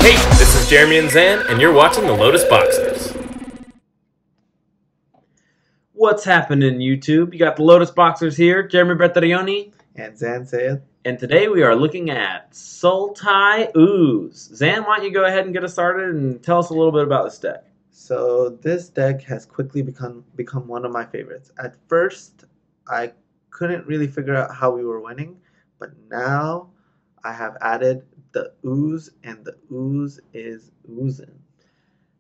Hey, this is Jeremy and Zan, and you're watching the Lotus Boxers. What's happening, YouTube? You got the Lotus Boxers here, Jeremy Bertaglioni, and Zan Sayed. And today we are looking at Sultai Ooze. Zan, why don't you go ahead and get us started and tell us a little bit about this deck? So this deck has quickly become one of my favorites. At first, I couldn't really figure out how we were winning, but now I have added the Ooze, and the Ooze is oozing.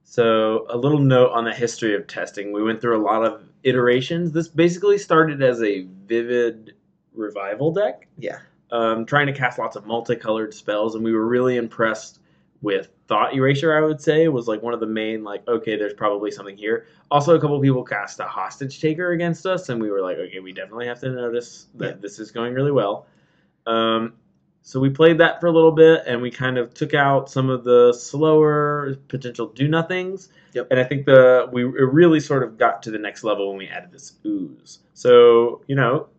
So a little note on the history of testing. We went through a lot of iterations. This basically started as a Vivid Revival deck. Yeah. Trying to cast lots of multicolored spells, and we were really impressed with Thought Erasure, I would say, was like one of the main, like, okay, there's probably something here. Also, a couple people cast a Hostage Taker against us, and we were like, okay, we definitely have to notice that this is going really well. So we played that for a little bit, and we kind of took out some of the slower potential do-nothings. Yep. And I think it really sort of got to the next level when we added this Ooze. So, you know,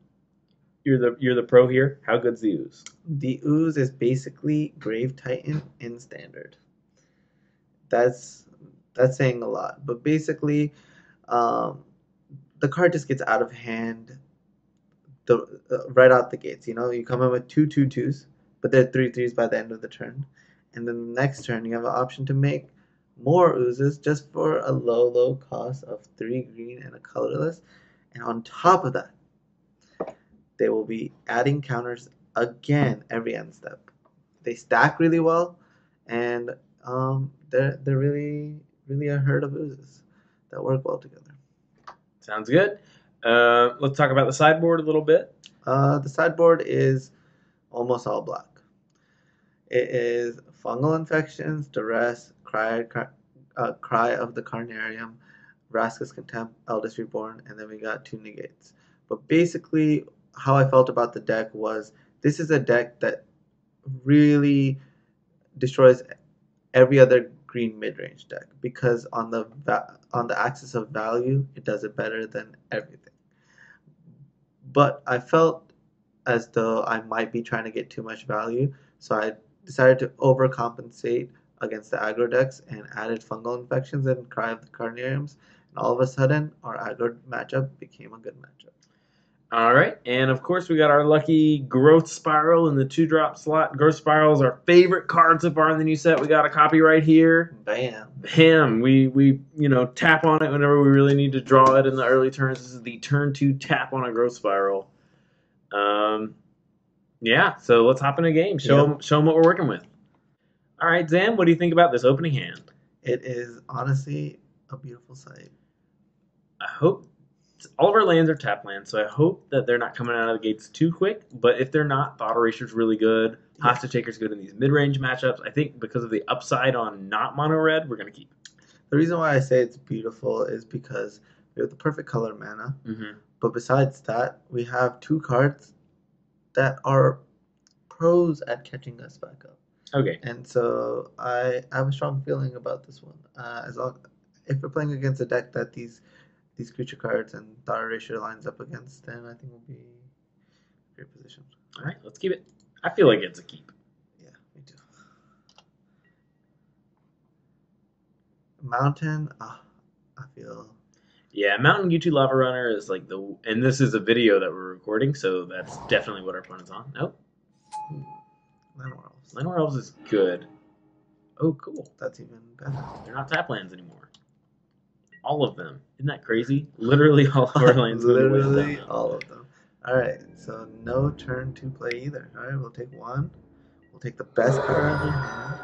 you're the pro here. How good's the Ooze? The Ooze is basically Grave Titan in Standard. That's saying a lot. But basically, the card just gets out of hand right out the gates. You know, you come in with 2/2/2s, but they're 3/3s by the end of the turn. And then the next turn, you have an option to make more Oozes just for a low cost of 3 green and a colorless. And on top of that, they will be adding counters again every end step. They stack really well, and they're really a herd of Oozes that work well together. Sounds good. Let's talk about the sideboard a little bit. The sideboard is almost all black. It is Fungal Infections, Duress, Cry of the Carnarium, Vraska's Contempt, Eldest Reborn, and then we got 2 Negates. But basically, how I felt about the deck was this is a deck that really destroys every other green mid-range deck, because on the axis of value, it does it better than everything. But I felt as though I might be trying to get too much value, so I decided to overcompensate against the aggro decks and added Fungal Infections and Cry of the Carnariums, and all of a sudden our aggro matchup became a good matchup. All right, and of course we got our lucky Growth Spiral in the 2-drop slot. Growth Spiral is our favorite card so far in the new set. We got a copy right here. Bam. We tap on it whenever we really need to draw it in the early turns. This is the turn 2 tap on a Growth Spiral. Yeah, so let's hop in a game. Show them what we're working with. All right, Zan, what do you think about this opening hand? It is honestly a beautiful sight. I hope all of our lands are tap lands, so I hope that they're not coming out of the gates too quick. But if they're not, Thought Erasure is really good. Hostage Taker's good in these mid-range matchups. I think because of the upside on not mono red, we're going to keep it. The reason why I say it's beautiful is because we have the perfect color mana. Mm-hmm. But besides that, we have 2 cards that are pros at catching us back up. Okay. And so I have a strong feeling about this one. If we're playing against a deck that these creature cards and Thought Erasure lines up against, then I think we'll be in a great position. All right, let's keep it. I feel like it's a keep. Yeah, me too. Mountain, I feel... Yeah, Mountain U2 Lava Runner is like and this is a video that we're recording, so that's definitely what our opponent's on. Nope. Llanowar Elves is good. Oh, cool. That's even better. They're not tap lands anymore. All of them. Isn't that crazy? Literally all of our lands. Literally all of them. All right, so no turn to play either. All right, we'll take 1. We'll take the best card out of your hand,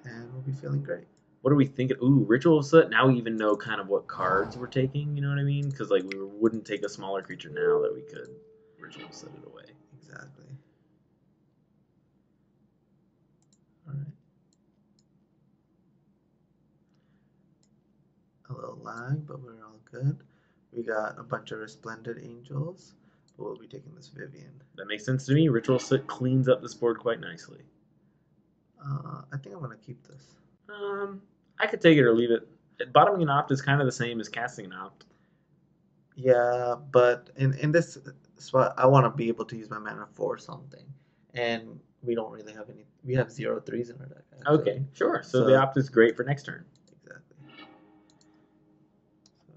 and we'll be feeling great. What are we thinking? Ooh, Ritual of Soot. Now we even know kind of what cards we're taking, you know what I mean? Because like we wouldn't take a smaller creature now that we could Ritual of Soot it away. Exactly. All right. A little lag, but we're all good. We got a bunch of Resplendent Angels, but we'll be taking this Vivian. That makes sense to me. Ritual of Soot cleans up this board quite nicely. I think I'm going to keep this. I could take it or leave it. Bottoming an Opt is kind of the same as casting an Opt. Yeah, but in this spot, I want to be able to use my mana for something. And we don't really have any. We have 0/3s in our deck. Actually. Okay, sure. So the opt is great for next turn. Exactly. So,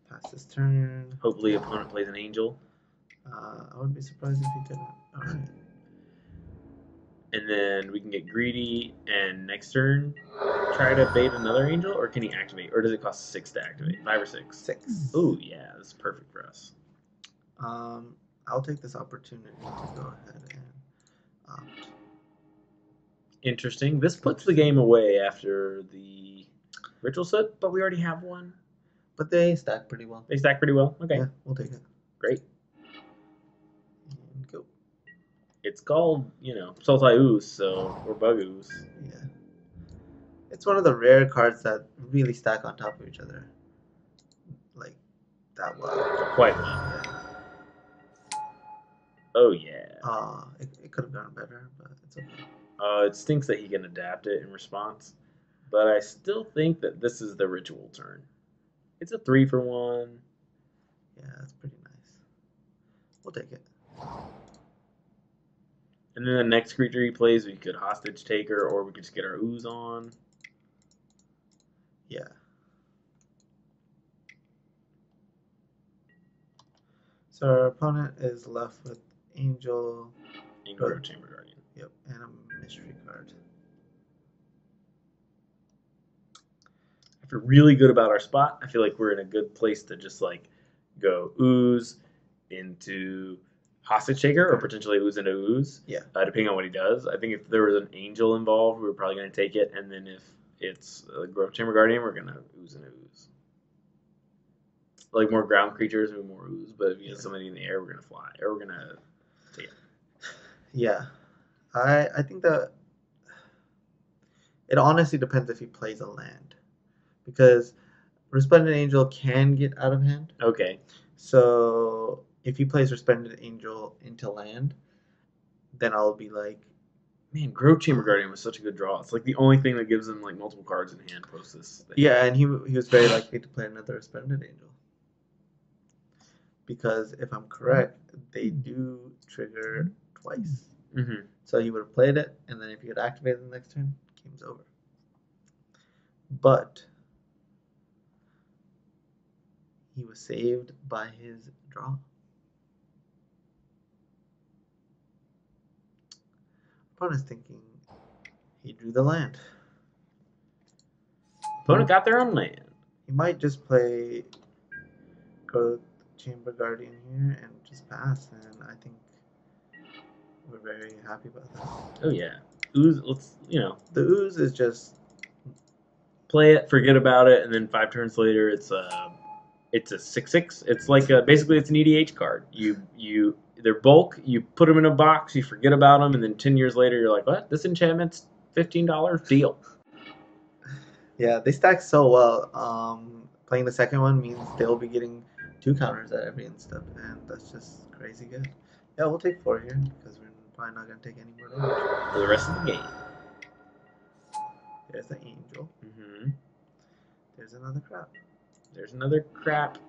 pass this turn. Hopefully, opponent plays an angel. I would be surprised if he didn't. All right. And then we can get greedy, and next turn, try to bait another angel, or can he activate? Or does it cost 6 to activate? 5 or 6? 6. Ooh, yeah, this is perfect for us. I'll take this opportunity to go ahead and opt. Interesting. This puts the game away after the Ritual of Soot, but we already have one. But they stack pretty well. They stack pretty well. Okay. Yeah, we'll take it. Great. And go. It's called, Sultai Ooze, or Bug Ooze. Yeah. It's one of the rare cards that really stack on top of each other. Like, that well. Quite well. Yeah. Oh, yeah. It could have gone better, but it's okay. It stinks that he can adapt it in response, but I still think that this is the ritual turn. It's a 3-for-1. Yeah, that's pretty nice. We'll take it. And then the next creature he plays, we could hostage taker, or we could just get our ooze on. Yeah. So our opponent is left with Angel. Grove Chamber Guardian. Yep, and a mystery card. I feel really good about our spot. I feel like we're in a good place to just go ooze into hostage taker, or potentially ooze into ooze. Yeah. Depending on what he does. I think if there was an angel involved, we were probably going to take it, and then if it's a Grove Chamber Guardian, we're going to ooze into ooze. Like more ground creatures, we more ooze, but if you have somebody in the air, we're going to fly, or we're going to take it. Yeah. I think that it honestly depends if he plays a land. Because Resplendent Angel can get out of hand. Okay. So if he plays Resplendent Angel into land, then I'll be like, man, Grove Chamber Guardian was such a good draw. It's like the only thing that gives him multiple cards in hand post this thing. Yeah, and he was very likely to play another Resplendent Angel. Because if I'm correct, they do trigger twice. Mm-hmm. So he would have played it, and then if he could activate it the next turn, game's over. But he was saved by his draw. Opponent's thinking he drew the land. Opponent got their own land. He might just play Grove Chamber Guardian here and just pass, and I think we're very happy about that. Oh yeah, ooze. The ooze is just play it, forget about it, and then 5 turns later, it's a 6/6. It's like basically it's an EDH card. They're bulk. You put them in a box, you forget about them, and then 10 years later, you're like, what? This enchantment's $15 deal. Yeah, they stack so well. Playing the second one means they'll be getting 2 counters at every instep, and that's just crazy good. Yeah, we'll take 4 here because we're probably not going to take any more damage. For the rest of the game. There's the angel. Mm-hmm. There's another crap. There's another crap.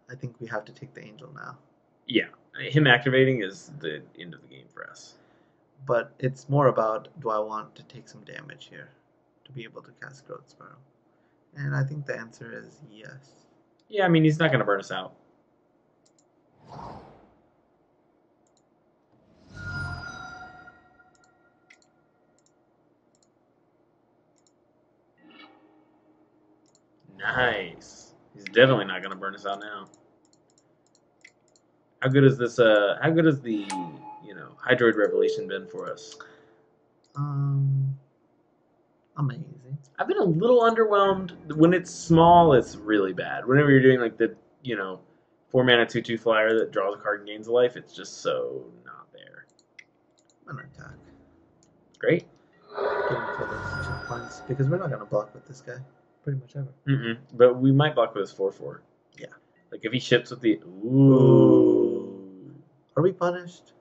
I think we have to take the angel now. Yeah, him activating is the end of the game for us. But it's more about, do I want to take some damage here to be able to cast Growth Spiral? And I think the answer is yes. Yeah, I mean, he's not going to burn us out. Nice. He's definitely not going to burn us out now. How good is this? How good has the Hydroid Revelation been for us? Amazing. I've been a little underwhelmed. When it's small, it's really bad. Whenever you're doing the 4-mana 2/2 flyer that draws a card and gains a life, it's just so not there. I'm gonna attack. Great. Give him for those 2 points because we're not gonna block with this guy pretty much ever. But we might block with his 4/4. Yeah. Like if he ships with the ooh. Are we punished?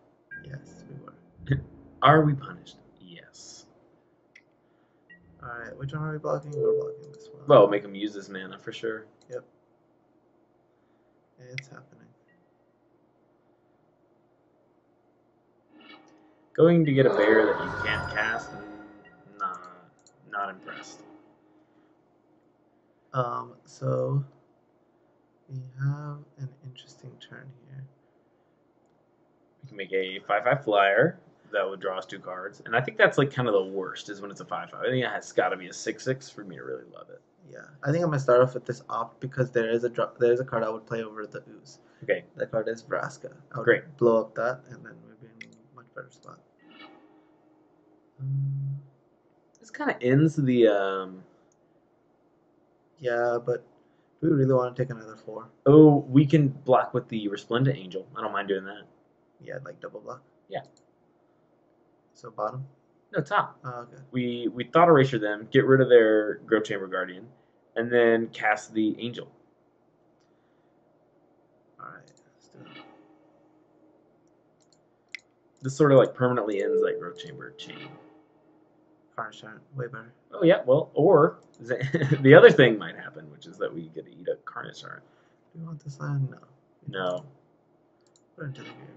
Yes, we were. Are we punished? Yes. Alright, which one are we blocking? We're blocking this one. Well, make him use his mana for sure. Yep. It's happening. Going to get a bear that you can't cast, not impressed. So we have an interesting turn here. We can make a 5/5 flyer that would draw us 2 cards, and I think that's like kind of the worst is when it's a 5/5. I think it has got to be a 6/6 for me to really love it. Yeah, I think I'm gonna start off with this opt because there is a card I would play over the ooze. Okay. That card is Vraska. I would Great. blow up that, and then we'd be in a much better spot. This kind of ends the. Yeah, but do we really want to take another 4? Oh, we can block with the Resplendent Angel. I don't mind doing that. Yeah, like double block. Yeah. So bottom. No, top. Oh, okay. We Thought Erasure them, get rid of their Grove Chamber Guardian, and then cast the Angel. Alright, let's do it. This sort of like permanently ends that Grove Chamber chain. Carnarium, way better. Oh yeah, well, or the other thing might happen, which is that we get to eat a Carnarium. Do you want this land? No. No. Put it into the graveyard.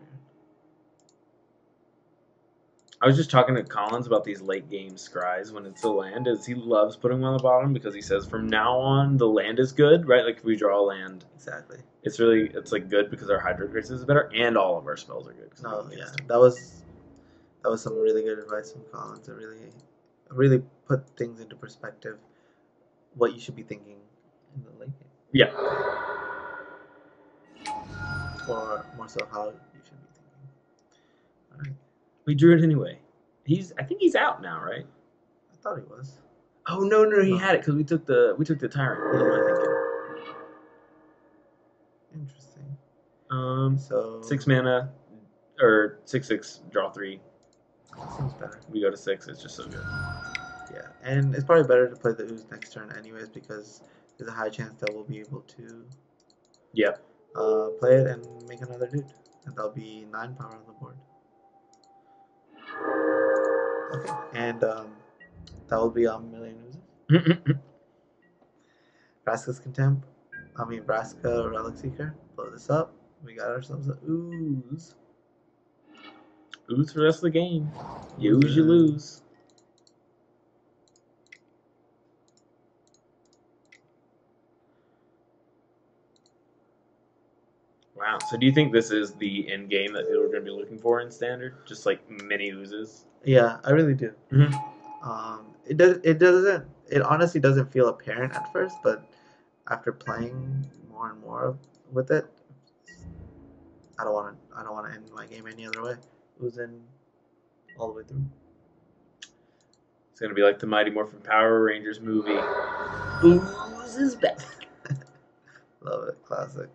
I was just talking to Collins about these late game scries when it's a land, is he loves putting them on the bottom because he says from now on the land is good, right? Like if we draw a land, Exactly. it's like good because our Hydroid Krasis is better and all of our spells are good. No, yeah, that was some really good advice from Collins. It really put things into perspective. What you should be thinking in the late game, Yeah. or more so how you should be thinking. All right. We drew it anyway. I think he's out now, right? I thought he was. Oh no, he had it because we took the Tyrant. What am I thinking? Interesting. So 6 mana, or 6/6, draw 3. Seems better. We go to 6. It's just so good. Yeah, and it's probably better to play the ooze next turn anyways because there's a high chance that we'll be able to. Yep. Play it and make another dude, and that'll be 9 power on the board. Okay, and that will be on Million Oozes. Vraska's Contempt. Vraska Relic Seeker. Blow this up. We got ourselves an ooze. Ooze for the rest of the game. You ooze, you lose. Wow. So do you think this is the end game that people are going to be looking for in Standard? Just like mini oozes? Yeah, I really do. Mm-hmm. It honestly doesn't feel apparent at first, but after playing more and more with it, I don't want to end my game any other way. Oozing all the way through. It's going to be like the Mighty Morphin Power Rangers movie. Ooze is back. Love it. Classic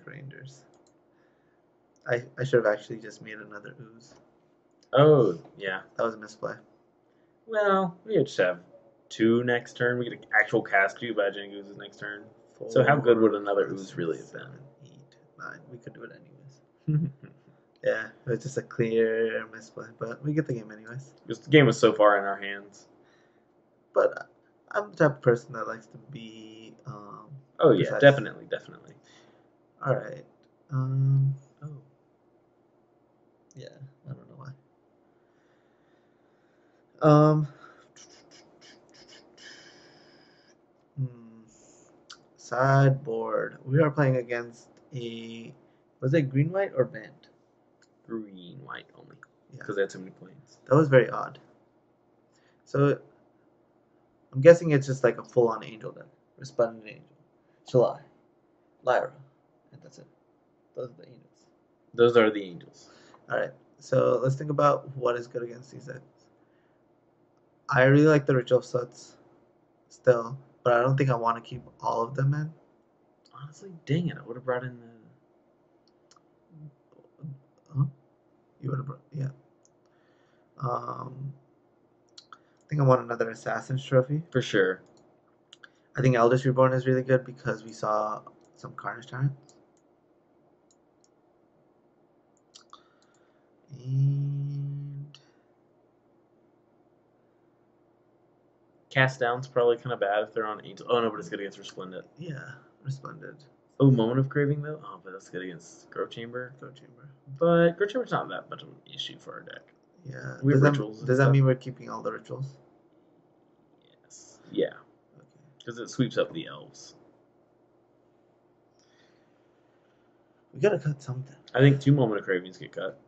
Rangers. I should have actually just made another ooze. Oh, yeah. That was a misplay. Well, we just have 2 next turn. We get an actual cast 2 Biogenic Oozes next turn. 4, So how good would another ooze really have been? 7, 8, 9. We could do it anyways. Yeah, it was just a clear misplay, but we get the game anyways. Because the game was so far in our hands. But I'm the type of person that likes to be. Oh yeah, precise. definitely. All right. Yeah, I don't know why. Sideboard. We are playing against was it green white or band? Green white only. Yeah. Because they had so many planes. That was very odd. So I'm guessing it's just like a full on angel deck. Resplendent Angel. Shalai. Lyra. And that's it. Those are the angels. Those are the angels. Alright. So let's think about what is good against these decks. I really like the Ritual of Soot still, but I don't think I want to keep all of them in. Honestly, dang it, I would have brought in the... Huh? You would have brought... Yeah. I think I want another Assassin's Trophy. For sure. I think Eldest Reborn is really good because we saw some Carnage Tyrants. And... Cast down's probably kind of bad if they're on angel. Oh no, but it's good against Resplendent. yeah, Resplendent. Oh, Moment of Craving though. Oh, but that's good against Growth Chamber. Throat chamber. But Growth Chamber's not that much of an issue for our deck. Yeah. We have rituals and Does that stuff. mean we're keeping all the rituals? Yes. Yeah, Okay. because it sweeps up the elves. We gotta cut something. I think 2 Moment of Cravings get cut.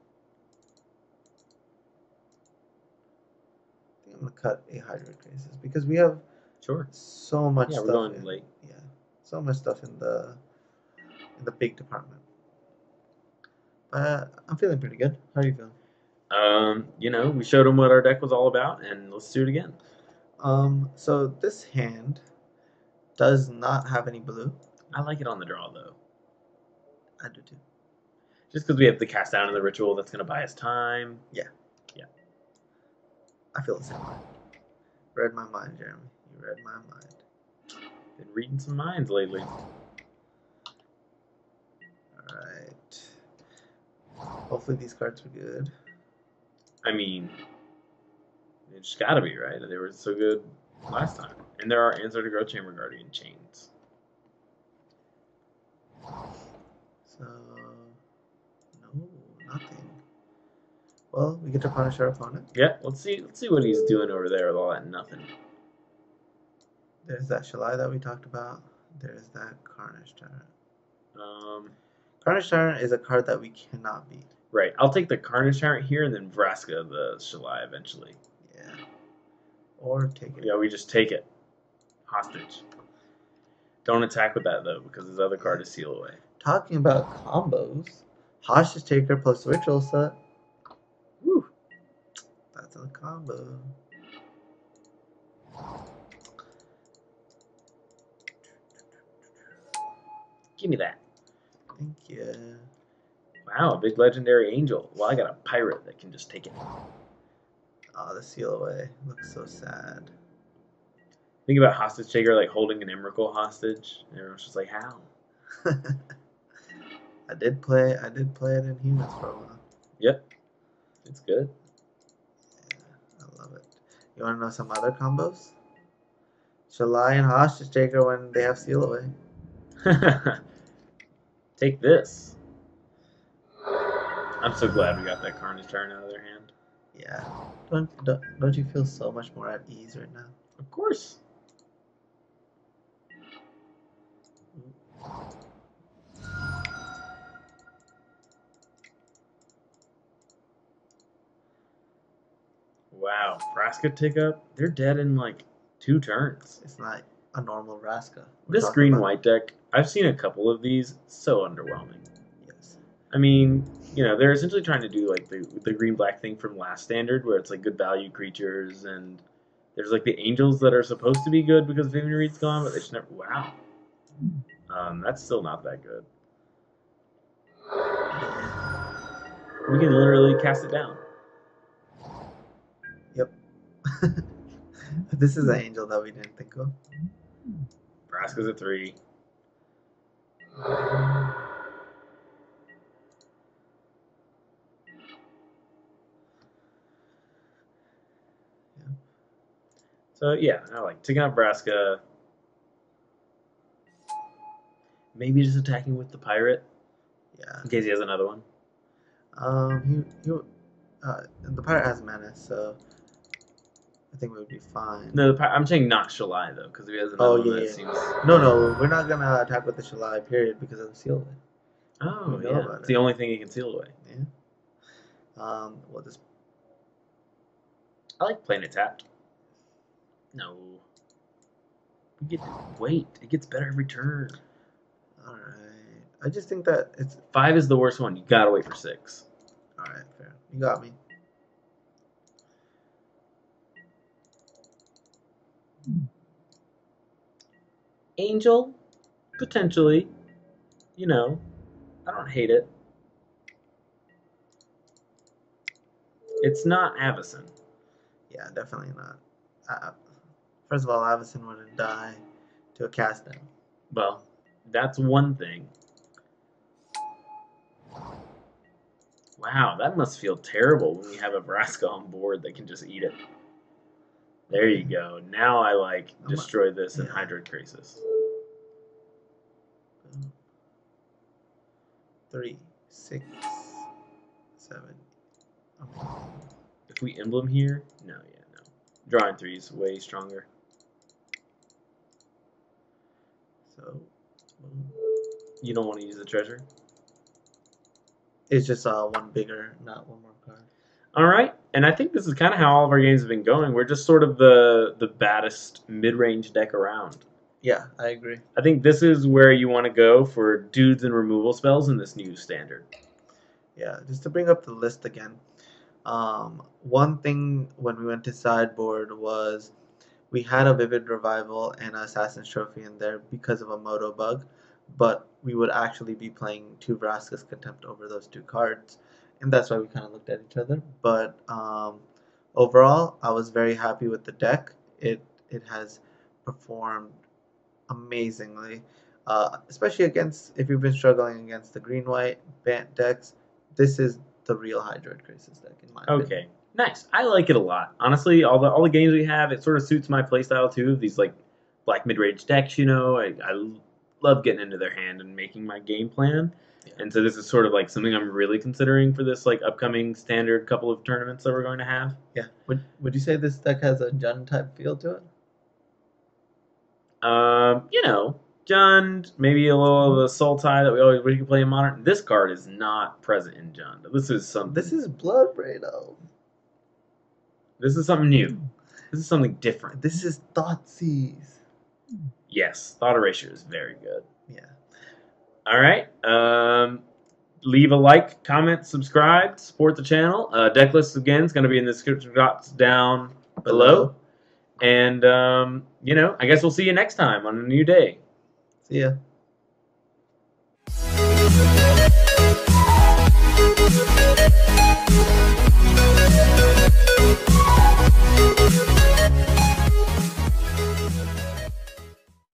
I think I'm gonna cut a Hydroid Krasis because we have Sure. so much Yeah, we're stuff. going late. Yeah, so much stuff in the big department. But I'm feeling pretty good. How are you feeling? We showed them what our deck was all about, and let's do it again. So this hand does not have any blue. I like it on the draw though, I do too. just because we have the cast down in the ritual that's gonna buy us time. I feel the same way. Read my mind, Jeremy. You read my mind. Been reading some minds lately. Alright. Hopefully these cards were good. I mean, it just gotta be right. They were so good last time, and there are Answer to Growth Chamber Guardian chains. So, no, nothing. Well, we get to punish our opponent. Yeah, let's see what he's doing over there with all that nothing. There's that Shalai that we talked about. There's that Carnage Tyrant. Um, Carnage Tyrant is a card that we cannot beat. right. I'll take the Carnage Tyrant here, and then Vraska the Shalai eventually. Yeah. Or take it. Yeah, we just take it hostage. Don't attack with that though, because his other card is Seal Away. Talking about combos, Hostage Taker plus Ritual Set. Woo! That's a combo. Give me that. Thank you. Wow, a big legendary angel. Well, I got a pirate that can just take it. Oh, the Seal Away looks so sad. Think about Hostage Taker like holding an Emrakul hostage. And everyone's just like, how? I did play it in Humans for a while. Yep. It's good. Yeah, I love it. You want to know some other combos? Shalai and Hostage Taker when they have Seal Away. Take this. I'm so glad we got that Carnage Tyrant out of their hand. Yeah. Don't you feel so much more at ease right now? Of course. Wow, Vraska tick up. They're dead in like 2 turns. It's not a normal Vraska. This green-white deck, I've seen a couple of these. So underwhelming. Yes. I mean, they're essentially trying to do like the green-black thing from last standard, where it's like good value creatures, and there's like the angels that are supposed to be good because Vivian Reed's gone, but they just never. Wow. That's still not that good. We can literally cast it down. Yep. This is an angel that we didn't think of. Vraska's at 3. So yeah, I like taking out Vraska. Maybe just attacking with the pirate Yeah. in case he has another one. The pirate has menace, so I think we would be fine. No, I'm saying not Shalai though, because if he has another one that seems. No, we're not gonna attack with the Shalai period because of the Seal Away. Oh We know yeah, about it's it. the only thing he can seal away. Yeah. We'll just I like playing it tapped. No. We get wait. It gets better every turn. all right. I just think that it's 5 is the worst one. You gotta wait for 6. all right. Fair. You got me. Angel, potentially. I don't hate it. It's not Avacyn. Yeah, definitely not. First of all, Avacyn wouldn't die to a cast down. Well, that's one thing. Wow, that must feel terrible when you have a Vraska on board that can just eat it. There you go. Now I destroy this in Hydroid Krasis. 3, 6, 7. Okay. If we emblem here, no. Drawing 3 is way stronger. So You don't want to use the treasure. it's just one bigger, not one more card. All right, and I think this is kind of how all of our games have been going. We're just sort of the baddest mid-range deck around. Yeah, I agree. I think this is where you want to go for dudes and removal spells in this new standard. Yeah, just to bring up the list again. One thing when we went to sideboard was we had a Vivid Revival and an Assassin's Trophy in there because of a Moto bug, but we would actually be playing 2 Vraska's Contempt over those 2 cards, and that's why we kind of looked at each other. But overall, I was very happy with the deck. It has performed amazingly, especially against, if you've been struggling against the green-white Bant decks, this is the real Hydroid Krasis deck in my opinion. Okay, nice. I like it a lot. Honestly, all the games we have, it sort of suits my playstyle too. These like black mid-range decks, you know, I love getting into their hand and making my game plan. Yeah. And so this is sort of like something I'm really considering for this like upcoming standard couple of tournaments that we're going to have. Yeah. Would you say this deck has a Jund type feel to it? You know, Jund, maybe a little of the Sultai that we can play in Modern. This card is not present in Jund. This is something. This is Bloodbraid though. This is something new. This is something different. This is Thoughtseize. Yes, Thought Erasure is very good. Yeah. All right. Leave a like, comment, subscribe, support the channel. Decklist again is going to be in the description box down below. And, you know, I guess we'll see you next time on a new day. See ya.